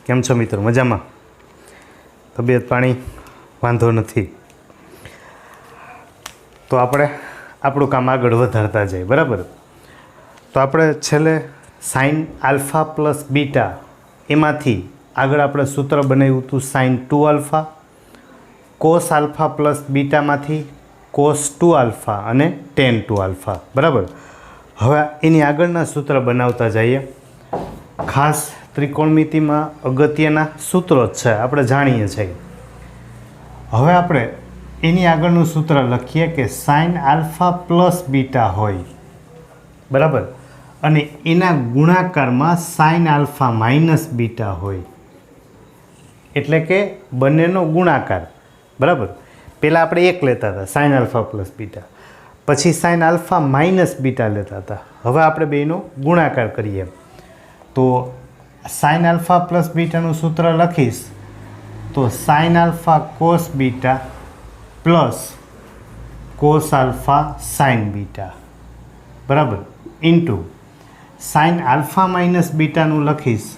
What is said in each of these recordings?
કેમ છો મિત્રો? મજામાં? તબિયત પાણી વાંધો નથી તો આપણે આપણું કામ આગળ વધારતા જઈએ, બરાબર? તો આપણે છેલ્લે સાઇન આલ્ફા પ્લસ બીટા એમાંથી આગળ આપણે સૂત્ર બનાવ્યું હતું sine 2 alpha, cos alpha plus બીટામાંથી કોસ 2 આલ્ફા અને ટેન 2 આલ્ફા, બરાબર? હવે એની આગળના સૂત્ર બનાવતા જઈએ. ખાસ ત્રિકોણમિતિમાં અગત્યના સૂત્રો જ છે, આપણે જાણીએ છીએ. હવે આપણે એની આગળનું સૂત્ર લખીએ કે સાઇન આલ્ફા પ્લસ બીટા હોય, બરાબર, અને એના ગુણાકારમાં સાઇન આલ્ફા માઇનસ બીટા હોય, એટલે કે બંનેનો ગુણાકાર, બરાબર. પહેલાં આપણે એક લેતા હતા સાઇન આલ્ફા પ્લસ બીટા, પછી સાઇન આલ્ફા માઇનસ બીટા લેતા હતા. હવે આપણે બેનો ગુણાકાર કરીએ તો સાઇન આલ્ફા પ્લસ બીટાનું સૂત્ર લખીશ તો sine alpha cos beta plus cos alpha sign beta, બરાબર, ઇન્ટુ સાઇન આલ્ફા માઇનસ બીટાનું લખીશ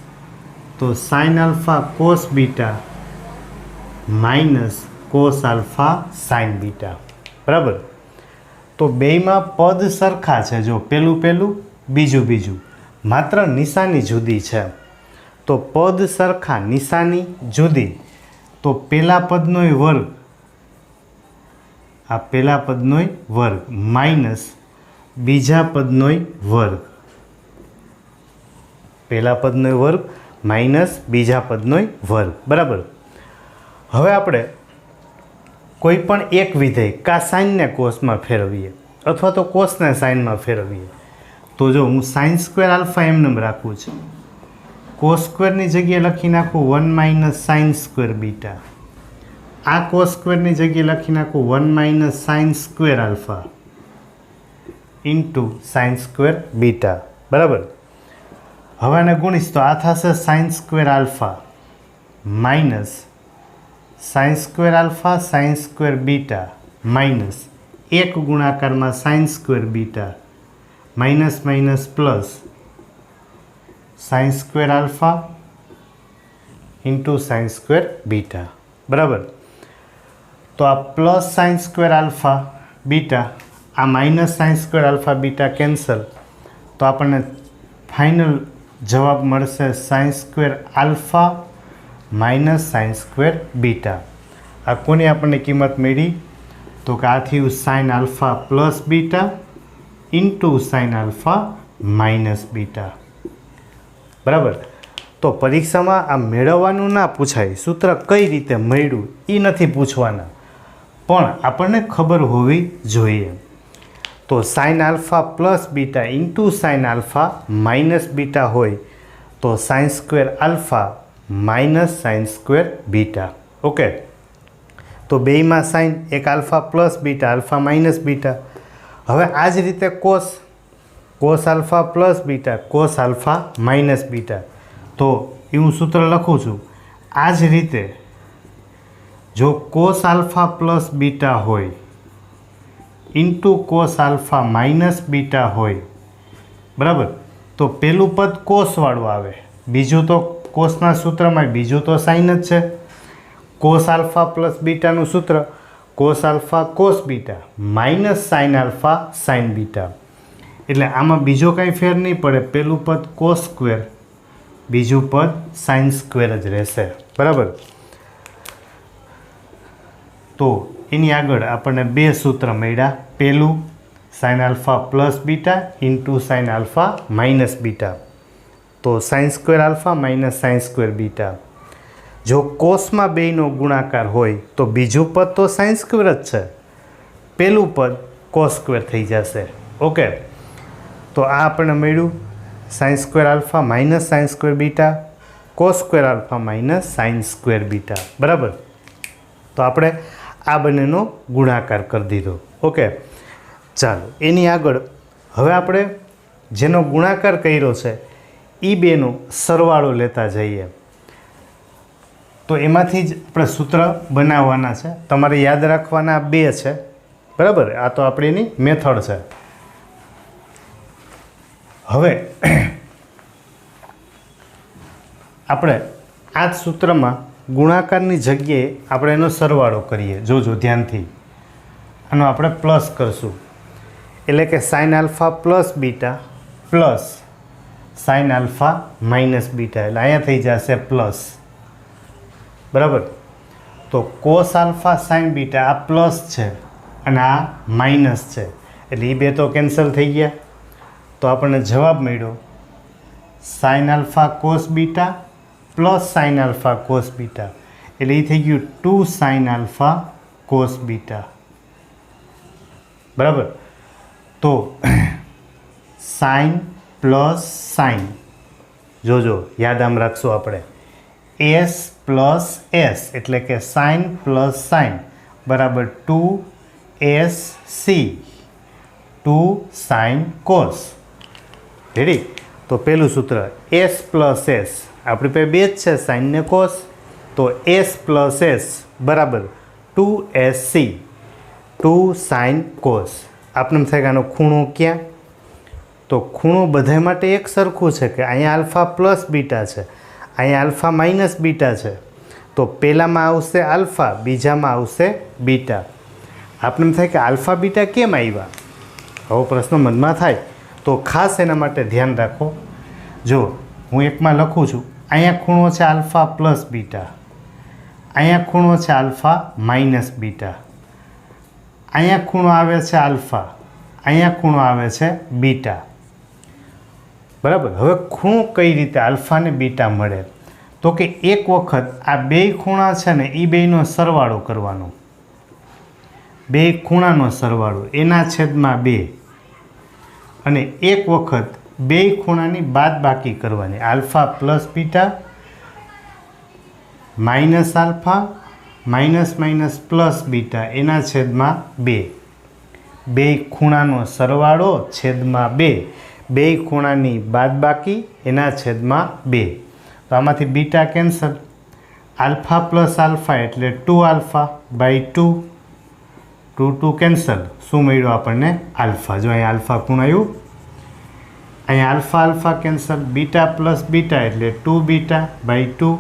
તો sine alpha cos beta minus cos alpha sign beta, બરાબર. તો બેયમાં પદ સરખા છે, જો પહેલું બીજું, માત્ર નિશાની જુદી છે. તો પદ સરખા નિશાની જુદી, તો પહેલા પદનોય વર્ગ, આ પહેલા પદનોય વર્ગ માઇનસ બીજા પદનોય વર્ગ, પહેલા પદનોય વર્ગ માઇનસ બીજા પદનોય વર્ગ, બરાબર. હવે આપણે કોઈ પણ એક વિધેય કા સાઇનને કોસમાં ફેરવીએ અથવા તો કોસને સાઇનમાં ફેરવીએ તો જો હું સાઇન સ્ક્વેર આલ્ફા એમને રાખું છું, કોસ સ્ક્વેરની જગ્યાએ લખી નાખું 1 માઇનસ સાઇન સ્ક્વેર બીટા, આ કોસ સ્ક્વેરની જગ્યાએ લખી નાખું 1 minus sine square alpha into sine square beta, બરાબર. હવે આને ગુણીશ તો આ થશે sine square alpha minus sine square alpha sine square beta minus એક ગુણાકારમાં sine square beta minus minus plus sine square alpha into sine square beta, બરાબર. તો આ plus sine square alpha beta, આ minus sine square alpha beta cancel, તો આપણને final જવાબ મળશે sign square alpha minus sine square beta. આ કોની આપણને કિંમત મળી? તો કે આ થયું sign alpha plus beta into sine alpha minus beta, બરાબર. તો પરીક્ષામાં આ મેળવવાનું ના પૂછાય, સૂત્ર કઈ રીતે મળ્યું એ નથી પૂછવાના, પણ આપણને ખબર હોવી જોઈએ. તો sign alpha plus beta into sine alpha minus beta હોય તો sine square alpha minus sine square beta, okay. તો બેયમાં સાઇન, એક alpha plus beta, alpha minus beta. હવે આ જ રીતે cos alpha plus beta, cos alpha minus beta, તો એ હું સૂત્ર લખું છું. આ જ રીતે જો કોસ આલ્ફા પ્લસ બીટા હોય into cos alpha minus beta હોય, બરાબર, તો પહેલું પદ કોસવાળું આવે, બીજું તો કોસના સૂત્રમાં બીજું તો સાઇન જ છે. કોસ આલ્ફા પ્લસ બીટાનું સૂત્ર cos alpha cos beta minus sine alpha sign beta, એટલે આમાં બીજો કાંઈ ફેર નહીં પડે, પહેલું પદ કોસ સ્ક્વેર, બીજું પદ સાઇન સ્ક્વેર જ રહેશે, બરાબર. તો એની આગળ આપણને બે સૂત્ર મળ્યા. પહેલું sine alpha plus beta into sine alpha minus beta, તો sine square alpha minus sine square beta. જો કોસમાં બેયનો ગુણાકાર હોય તો બીજું પદ તો સાઇન સ્ક્વેર જ છે, પહેલું પદ કોસ સ્ક્વેર થઈ જશે, ઓકે. તો આ આપણને મળ્યું sign square alpha minus sine square beta, cos square alpha minus sine square beta, બરાબર. તો આપણે આ બંનેનો ગુણાકાર કરી દીધો, ઓકે. ચાલો એની આગળ હવે આપણે જેનો ગુણાકાર કર્યો છે એ બેનો સરવાળો લેતા જઈએ. તો એમાંથી જ આપણે સૂત્ર બનાવવાના છે. તમારે યાદ રાખવાના બે છે, બરાબર. આ તો આપણી એની મેથડ છે. હવે આપણે આ જ સૂત્રમાં ગુણાકારની જગ્યાએ આપણે એનો સરવાળો કરીએ. જોજો ધ્યાનથી, આનો આપણે પ્લસ કરશું એટલે કે sign alpha plus beta plus sign alpha minus beta, એટલે અહીંયા થઈ જશે પ્લસ. બરાબર. તો કોસ આલ્ફા સાઇન બીટા આ પ્લસ છે અને આ માઇનસ છે, એટલે એ બે તો કેન્સલ થઈ ગયા. તો આપણને જવાબ મળ્યો sine alpha cos beta plus sine alpha cos beta, એટલે એ થઈ ગયું 2 સાઇન આલ્ફા કોસ બીટા. બરાબર. તો સાઇન પ્લસ સાઇન, જોજો યાદ આમ રાખશું આપણે, એસ પ્લસ એસ એટલે કે સાઇન પ્લસ સાઇન બરાબર 2SC 2 સાઇન કોસ. રેડી. તો પહેલું સૂત્ર એસ પ્લસ એસ, આપણી પાસે બે જ છે સાઇન ને કોસ, તો એસ પ્લસ એસ બરાબર 2SC 2 સાઇન કોસ. આપણે એમ થાય કે આનો ખૂણો ક્યાં? તો ખૂણો બધા માટે એક સરખું છે કે અહીંયા આલ્ફા પ્લસ બીટા છે, અહીંયા આલ્ફા માઇનસ બીટા છે. તો પહેલામાં આવશે આલ્ફા, બીજામાં આવશે બીટા. આપણે એમ થાય કે આલ્ફા બીટા કેમ આવ્યા? આવો પ્રશ્ન મનમાં થાય તો ખાસ એના માટે ધ્યાન રાખો. જો હું એકમાં લખું છું, અહીંયા ખૂણો છે આલ્ફા પ્લસ બીટા, અહીંયા ખૂણો છે આલ્ફા માઇનસ બીટા, અહીંયા ખૂણો આવે છે આલ્ફા, અહીંયા ખૂણો આવે છે બીટા. બરાબર. હવે ખૂણો કઈ રીતે આલ્ફા ને બીટા મળે? તો કે એક વખત આ બે ખૂણા છે ને એ બેનો સરવાળો કરવાનો, બે ખૂણાનો સરવાળો એના છેદમાં 2, અને એક વખત બે ખૂણાની બાદબાકી કરવાની, alpha plus beta minus alpha minus minus plus beta એના છેદમાં 2, બે ખૂણાનો સરવાળો છેદમાં 2, બે ખૂણાની બાદબાકી એના છેદમાં 2. તો આમાંથી beta cancel, alpha plus alpha એટલે 2 આલ્ફા બાય 2, 2 2 કેન્સલ. શું મળ્યું આપણને? આલ્ફા. જો અહીંયા આલ્ફા ખૂણ આવ્યું, અહીંયા alpha alpha cancel, beta plus beta એટલે 2 બીટા બાય 2,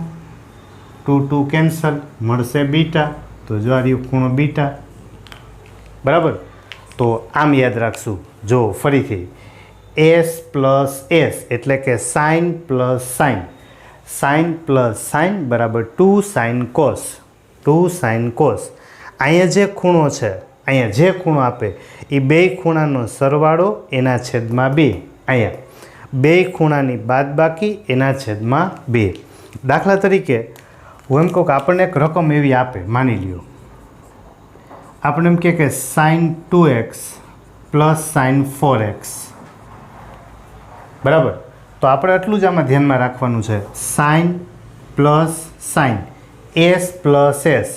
2 2 કેન્સલ, મળશે બીટા. તો જો આ રહ્યું ખૂણો બીટા. બરાબર. તો આમ યાદ રાખશું. જો ફરીથી એસ પ્લસ એસ એટલે કે sign plus sign, sign plus sign બરાબર 2 સાઇન કોસ, 2 સાઇન કોસ. અહીંયા જે ખૂણો છે, અહીંયા જે ખૂણો આપે એ બે ખૂણાનો સરવાળો એના છેદમાં 2, અહીંયા બે ખૂણાની બાદબાકી એના છેદમાં 2. દાખલા તરીકે હું એમ કહું કે આપણને એક રકમ એવી આપે, માની લ્યો આપણે એમ કે sign 2x plus sign 4x. બરાબર. તો આપણે એટલું જ આમાં ધ્યાનમાં રાખવાનું છે, sign plus sign, S plus S,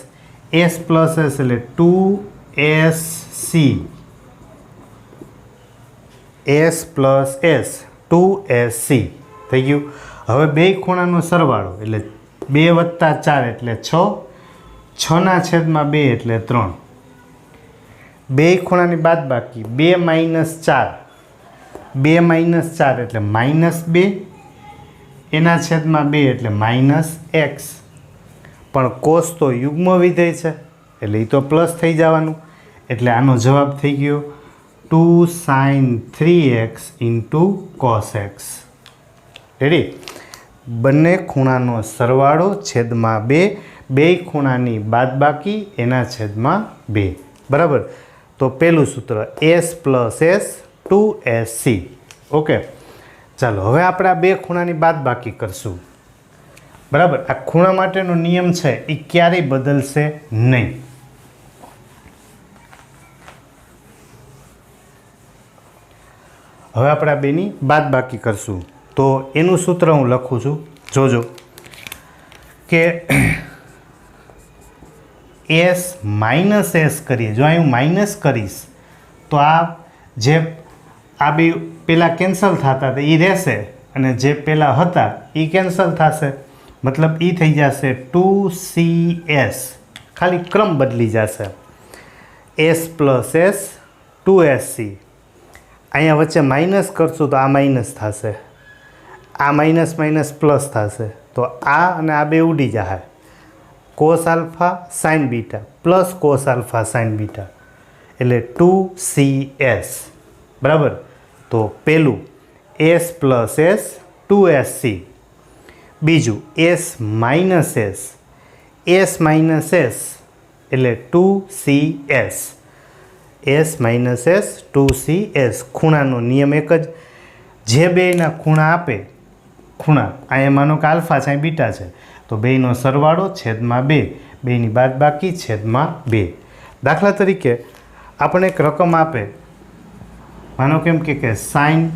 S plus S એટલે 2SC, S plus S 2SC થઈ ગયું. હવે બે ખૂણાનો સરવાળો એટલે 2 વત્તા 4 એટલે 6, 6ના છેદમાં 2 એટલે 3, બે ખૂણાની બાદબાકી 2 માઇનસ 4, 2 માઇનસ 4 એટલે -2, એના છેદમાં 2 એટલે -x. પણ કોસ તો યુગ્મ વિધેય છે એટલે એ તો પ્લસ થઈ જવાનું, એટલે આનો જવાબ થઈ ગયો 2 sin 3x into cos x. Ready. બંને ખૂણાનો સરવાળો છેદમાં 2, બે ખૂણાની બાદબાકી એના છેદમાં 2. બરાબર. તો પહેલું સૂત્ર S plus S 2SC. Okay. ચાલો હવે આપણે આ બે ખૂણાની બાદબાકી કરશું. બરાબર. આ ખૂણા માટેનો નિયમ છે એ ક્યારેય બદલશે નહીં. હવે આપણે આ બેની બાદબાકી કરશું. તો એનું સૂત્ર હું લખું છું, જોજો કે એસ માઇનસ એસ કરીએ. જો અહીં હું માઇનસ કરીશ તો આ જે આ બે પહેલાં કેન્સલ થતા હતા એ રહેશે, અને જે પહેલાં હતા એ કેન્સલ થશે, મતલબ એ થઈ જશે 2CS, ખાલી ક્રમ બદલી જશે. S plus S 2SC. અહીંયા વચ્ચે માઇનસ કરશું તો આ માઇનસ થશે, आ माइनस माइनस प्लस थशे तो आ अने आ बे उडी जाए cos alpha sine beta plus cos alpha sine beta एटले 2CS बराबर। तो पेलू S प्लस S 2SC बीजू S माइनस S एटले 2CS S minus S 2CS खूणानो नियम एक ज जे बेना खूणा आपे खूणा अहीं मानो कि आल्फा छे बीटा छे तो बेनो सरवाळो छेदमां 2 बेनी बादबाकी छेदमां 2। दाखला तरीके आपणे एक रकम आपे मानो केम के sign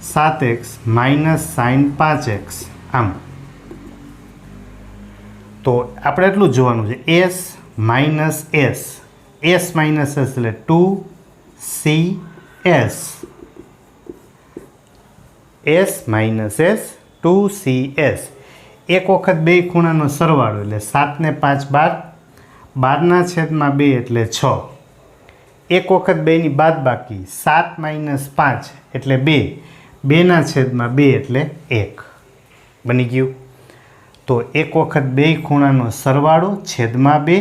7x minus sign 5x आम तो आपणे एटलुं ज जोवानुं छे S minus S minus S एटले 2CS S minus S 2CS एक वखत बे खूणानो सरवाळो एटले 7 ने 5 12 12 ना छेदमां 2 एटले 6 एक वखत बेनी बादबाकी 7 माइनस 5 एटले 2 2 ना छेदमां 2 एटले 1 बनी गयुं। तो एक वखत बे खूणानो सरवाळो छेदमां 2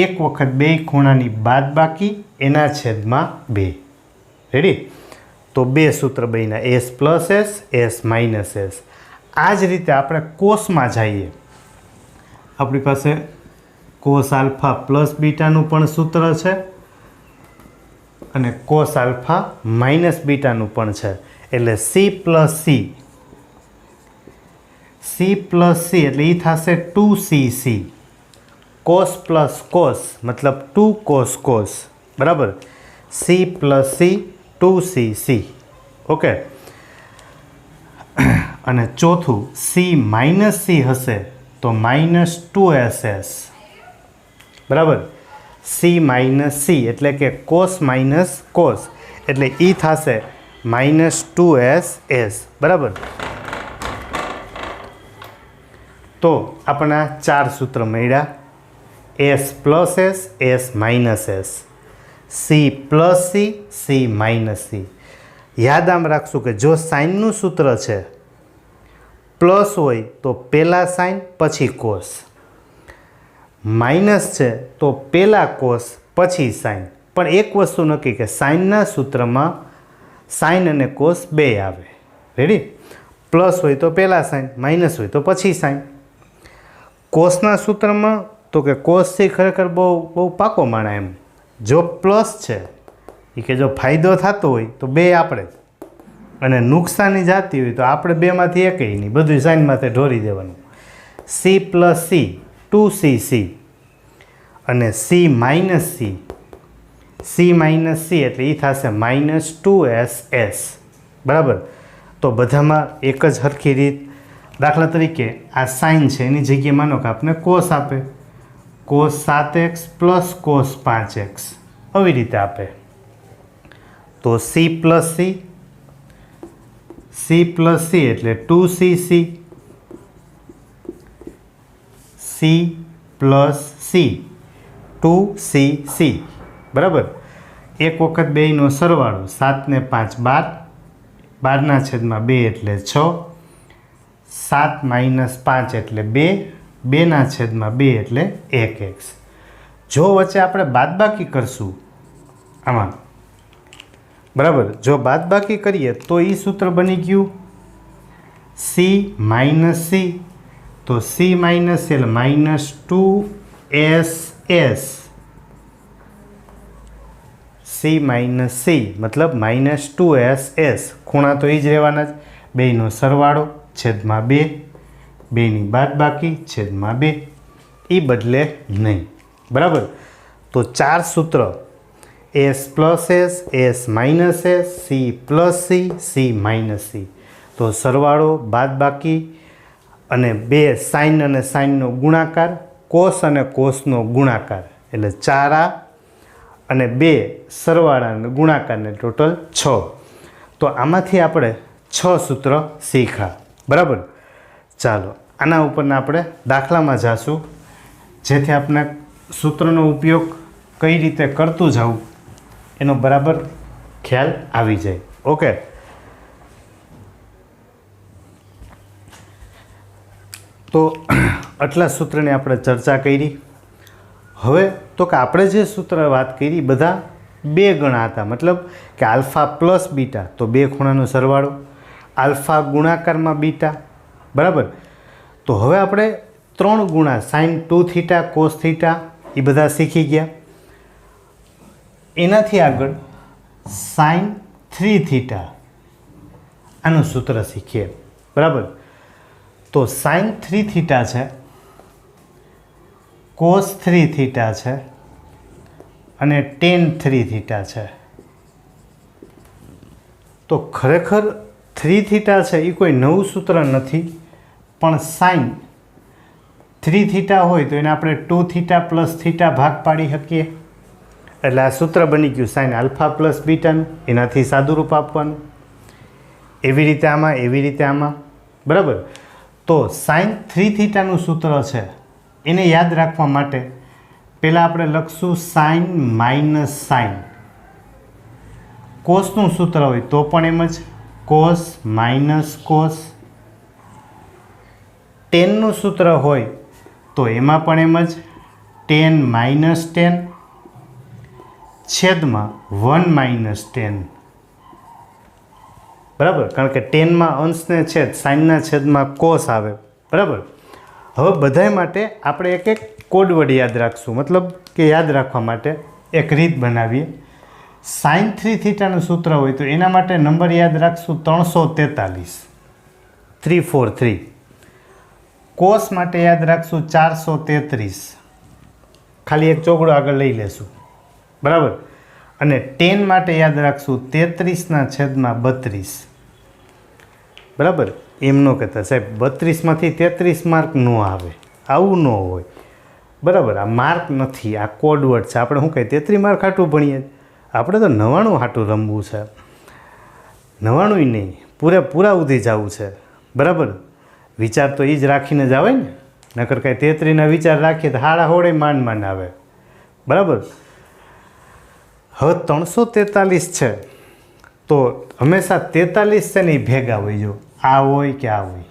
एक वखत बे खूणानी बादबाकी एना छेदमां 2 रेडी। तो बे सूत्र बन्या S plus S minus S। आ ज रीते आपणे कोस में जाइए अपनी पासे कोस आल्फा प्लस बीटानुं पण सूत्र छे अने कोस आल्फा माइनस बीटानुं पण छे एटले C प्लस C एटले ई थशे 2CC कोस प्लस कोस मतलब 2 कोस बराबर C plus C 2CC okay. अने चौथुं C माइनस C हशे तो माइनस 2SS बराबर C माइनस C एटले के कोस माइनस कोस एटले ई थशे माइनस 2SS बराबर। तो अपना 4 सूत्र मळ्या S plus S minus S C plus C minus C। याद आम राखशुं के जो साइननुं सूत्र छे प्लस होय तो पहला साइन पछी कोस माइनस छे तो पहला कोस पछी साइन पण एक वस्तु नक्की के साइनना सूत्रमां साइन अने कोस बे आवे रेडी। प्लस होय तो पहला साइन माइनस होय तो पछी साइन। कोसना सूत्रमां तो के कोस थी खरेखर बहु पाको माणे एम जो प्लस छे ई के जो फायदो थतो होय तो बे आपणे अने नुकसानी जाती हुई तो आपणे बेमांथी एकेय नहीं बधुं साइन माथे ढोरी देवानुं। C प्लस C 2CC अने C माइनस C एटले ई थशे माइनस 2SS बराबर। तो बधामां एक ज हरखी रीत दाखला तरीके आ साइन छे एनी जग्याए मानो के आपने कोस आपे कोस 7x प्लस कोस 5x આવી રીતે આપે તો C प्लस C एटले 2CC C plus C 2CC बराबर। एक वखत बेयनो सरवाळो 7 ने 5 12 12 ना छेदमां 2 एटले 6 7 माइनस 5 एटले 2 2 ना छेदमां 2 एटले 1x। जो वच्चे आपणे बादबाकी करशुं आमां बराबर जो बादबाकी करिए तो ई सूत्र बनी गयुं C माइनस C तो C minus L minus 2SS C minus C मतलब माइनस 2SS खूणा तो ई ज रहेवाना ज बेयनो सरवाळो छेदमां 2 बेनी बादबाकी छेदमां 2 ई बदले नहीं बराबर। तो 4 सूत्र S plus S minus S C plus C minus C तो सरवाळो बादबाकी अने 2 साइन अने साइननो गुणाकार कोस अने कोसनो गुणाकार एटले 4A अने 2 सरवाळानो गुणाकार ने टोटल 6। तो आमांथी आपणे 6 सूत्र शीख्या बराबर। चालो आना उपरना आपणे दाखलामां जाशुं जेथी आपणे सूत्रनो उपयोग कई रीते करतुं जावुं एनो बराबर ख्याल आवी जाए। ओके તો આટલા સૂત્રની આપણે ચર્ચા કરી. હવે તો કે આપણે જે સૂત્ર વાત કરી બધા બે ગણા હતા, મતલબ કે આલ્ફા પ્લસ બીટા તો બે ખૂણાનો સરવાળો, આલ્ફા ગુણાકારમાં બીટા, બરાબર. તો હવે આપણે 3 ગુણા સાઇન 2 થીટા કોસ થીટા એ બધા શીખી ગયા. એનાથી આગળ સાઇન 3 થીટા આનું સૂત્ર શીખીએ, બરાબર. તો સાઇન 3 થીટા છે, કોસ 3 થીટા છે અને ટેન 3 થીટા છે. તો ખરેખર 3 થીટા છે એ કોઈ નવું સૂત્ર નથી, પણ સાઇન 3 થીટા હોય તો એને આપણે 2 થીટા પ્લસ થીટા ભાગ પાડી શકીએ, એટલે આ સૂત્ર બની ગયું સાઇન આલ્ફા પ્લસ બીટાનું. એનાથી સાદુરૂપ આપવાનું, એવી રીતે આમાં, એવી રીતે આમાં, બરાબર. તો સાઇન 3 થીટાનું સૂત્ર છે એને યાદ રાખવા માટે પહેલાં આપણે લખશું સાઇન માઇનસ સાઇન. કોસનું સૂત્ર હોય તો પણ એમ જ, કોસ માઇનસ કોસ. ટેનનું સૂત્ર હોય તો એમાં પણ એમ જ, ટેન માઇનસ ટેન છેદમાં 1 માઇનસ ટેન, બરાબર. કારણ કે ટેનમાં અંશને છેદ, સાઇનના છેદમાં કોસ આવે, બરાબર. હવે બધાય માટે આપણે એક એક કોડવર્ડ યાદ રાખશું, મતલબ કે યાદ રાખવા માટે એક રીત બનાવીએ. સાઇન 3 થીટાનું સૂત્ર હોય તો એના માટે નંબર યાદ રાખશું 343, 343. કોસ માટે યાદ રાખશું 433, ખાલી એક ચોગડો આગળ લઈ લેશું, બરાબર. અને ટેન માટે યાદ રાખશું 33/32, બરાબર. એમ ન કહેતા સાહેબ 32માંથી 33 માર્ક ન આવે, આવું ન હોય, બરાબર. આ માર્ક નથી, આ કોડવર્ડ છે. આપણે શું કહીએ 33 માર્ક હાટું ભણીએ, આપણે તો 99 હાટું રમવું છે, 99 નહીં, પૂરેપૂરા સુધી જવું છે, બરાબર. વિચાર તો એ જ રાખીને જ આવે ને, નકર કાંઈ 33ના વિચાર રાખીએ તો હાડા હોડે માંડ આવે, બરાબર. હવે 343 છે તો હંમેશા 43 છે ને એ ભેગા હોય, જો આ હોય કે આ હોય,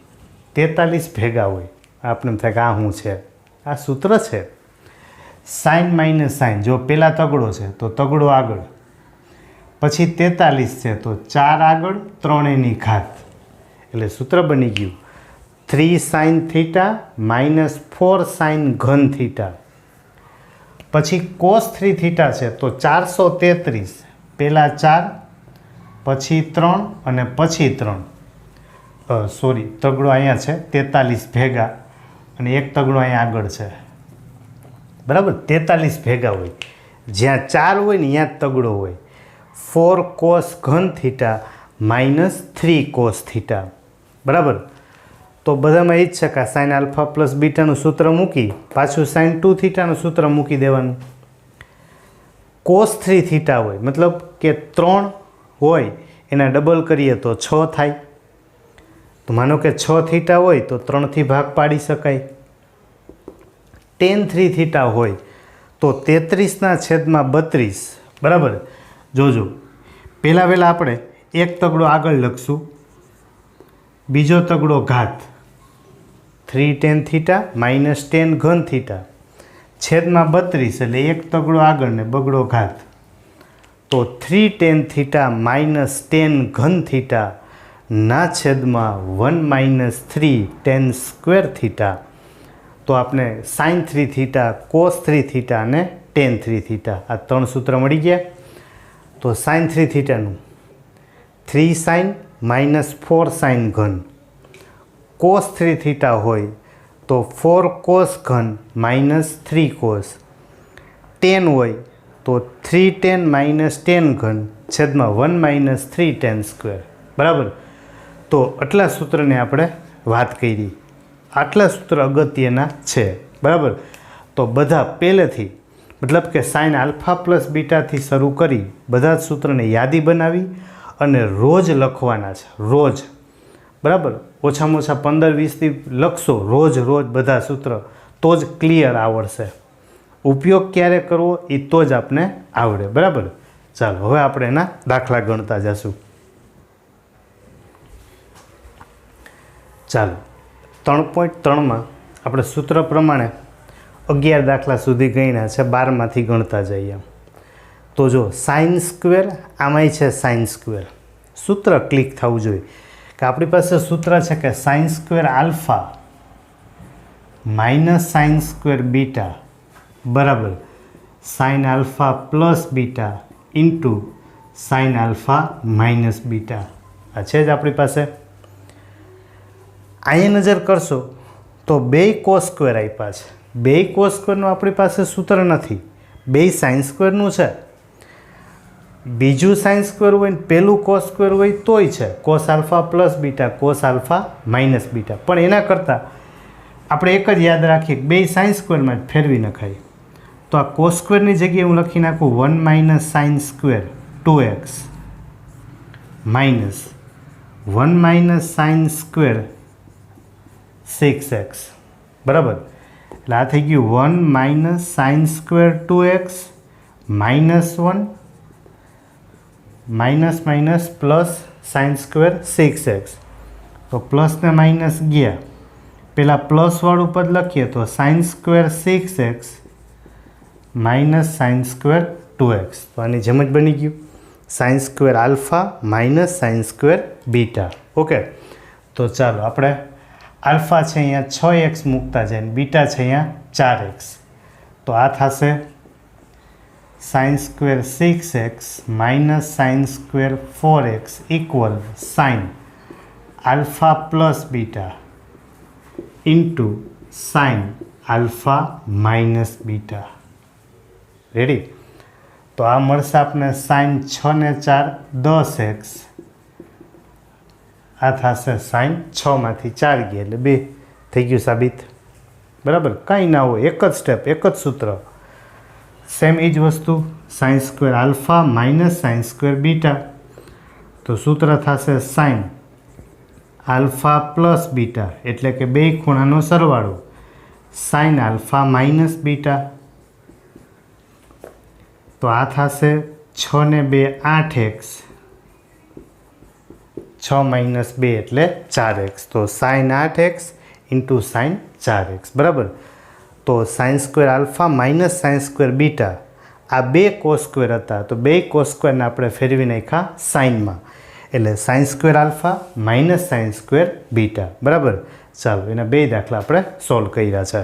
43 ભેગા હોય. આપણે એમ થાય કે આ શું છે, આ સૂત્ર છે. સાઇન માઇનસ સાઇન, જો પહેલાં તગડો છે તો તગડો આગળ, પછી 43 છે તો 4 આગળ 3 એની ઘાત, એટલે સૂત્ર બની ગયું 3 સાઇન થીટા માઇનસ 4 સાઇન ઘન થીટા. પછી કોસ 3 થીટા છે તો 433, પહેલાં 4 પછી 3 અને પછી 3, સોરી તગડો અહીંયા છે 43 ભેગા અને એક તગડો અહીંયા આગળ છે, બરાબર. 43 ભેગા હોય, જ્યાં 4 હોય ને ત્યાં જ તગડો હોય. 4 કોસ ઘન થીટા માઇનસ 3 કોસ થીટા, બરાબર. તો બધામાં એ જ છે કે સાઇન આલ્ફા પ્લસ બીટાનું સૂત્ર મૂકી પાછું સાઇન 2 થીટાનું સૂત્ર મૂકી દેવાનું. કોસ 3 થીટા હોય, મતલબ કે 3 હોય એના ડબલ કરીએ તો 6 થાય. તો માનો કે 6 થીટા હોય તો 3થી ભાગ પાડી શકાય. ટેન 3 થીટા હોય તો 33/32, બરાબર. જોજો પહેલાં આપણે એક તગડો આગળ લખશું, બીજો તગડો ઘાત 3 ટેન થીટા માઇનસ 10 ઘન થીટા છેદમાં 32, એટલે એક તગડો આગળ ને બગડો ઘાત. તો 3 ટેન થીટા માઇનસ 10 ઘન થીટા ના છેદમાં 1 માઇનસ 3 ટેન સ્ક્વેર થીટા. તો આપણે સાઇન 3 થીટા, કોસ 3 થીટા અને ટેન 3 થીટા આ 3 સૂત્ર મળી ગયા. તો સાઇન 3 થીટાનું 3 સાઇન માઇનસ 4 સાઇન ઘન. કોસ 3 થીટા હોય તો 4 કોસ ઘન માઇનસ 3 કોસ. ટેન હોય તો 3 ટેન માઇનસ 10 ઘન છેદમાં 1 માઇનસ 3 ટેન સ્ક્વેર, બરાબર. તો આટલા સૂત્રને આપણે વાત કરી, આટલા સૂત્ર અગત્યના છે, બરાબર. તો બધા પહેલેથી, મતલબ કે સાઇન આલ્ફા પ્લસ બીટાથી શરૂ કરી બધા જ સૂત્રને યાદી બનાવી અને રોજ લખવાના છે, રોજ, બરાબર. ઓછામાં ઓછા 15-20થી લખશો રોજ બધા સૂત્ર, તો જ ક્લિયર આવડશે. ઉપયોગ ક્યારે કરવો એ તો જ આપને આવડે, બરાબર. ચાલો હવે આપણે એના દાખલા ગણતા જશું. ચાલો 3.3 માં આપણે સૂત્ર પ્રમાણે 11 દાખલા સુધી ગણ્યા છે, 12માંથી ગણતા જઈએ. તો જો સાઇન સ્ક્વેર, આમાંય છે સાઇન સ્ક્વેર. સૂત્ર ક્લિક થવું જોઈએ કે આપણી પાસે સૂત્ર છે કે sine square alpha minus sine square beta બરાબર sine alpha plus beta into sine alpha minus beta. આ છે જ આપણી પાસે. અહીંયા નજર કરશો તો બે કોસ સ્ક્વેર આપ્યા છે. બે કોસ સ્ક્વેરનું આપણી પાસે સૂત્ર નથી, બે સાઇન સ્ક્વેરનું છે. બીજું સાઇન સ્ક્વેર હોય ને પહેલું કોસ સ્ક્વેર હોય તોય છે, cos alpha plus beta cos alpha minus beta. પણ એના કરતાં આપણે એક જ યાદ રાખીએ કે બે સાઇન સ્ક્વેરમાં જ ફેરવી નખાય. તો આ કોસ સ્ક્વેરની જગ્યાએ હું લખી નાખું 1 minus sine square 2x minus 1 minus sine square 6x બરાબર. એટલે આ થઈ ગયું 1 minus sine square 2x minus 1 minus minus plus sine square 6x. તો પ્લસ ને માઇનસ ગયા, પહેલાં પ્લસવાળું પદ લખીએ તો sine square 6x minus sine square 2x. તો આની જેમ જ બની ગયું sign square alpha minus sine square beta. Okay, તો ચાલો આપણે આલ્ફા છે અહીંયા 6x મૂકતા જાય ને બીટા છે અહીંયા 4x. તો આ થશે sine square 6x minus sine square 4x equal sign alpha plus beta into sine alpha minus beta. Ready? તો આ મળશે આપણે સાઇન 6 ને 4 10x. આ થશે સાઇન 6માંથી 4 ગયા એટલે 2 થઈ ગયું સાબિત. બરાબર, કાંઈ ના હોય, એક જ સ્ટેપ, એક જ સૂત્ર. સેમ એ જ વસ્તુ sign square alpha minus sine square beta. તો સૂત્ર થશે સાઇન આલ્ફા પ્લસ બીટા એટલે કે બે ખૂણાનો સરવાળો સાઇન આલ્ફા માઇનસ બીટા. તો આ થશે 6 ને 2 8x 6 માઇનસ 2 એટલે 4x. તો sign 8x into sign 4x બરાબર. તો sine square alpha minus sine square beta આ બે કોસ સ્ક્વેર હતા, તો બે કોસ સ્ક્વેરને આપણે ફેરવી નાખ્યા સાઇનમાં, એટલે sign square alpha minus sine square beta બરાબર. ચાલો એના બે દાખલા આપણે સોલ્વ કર્યા છે.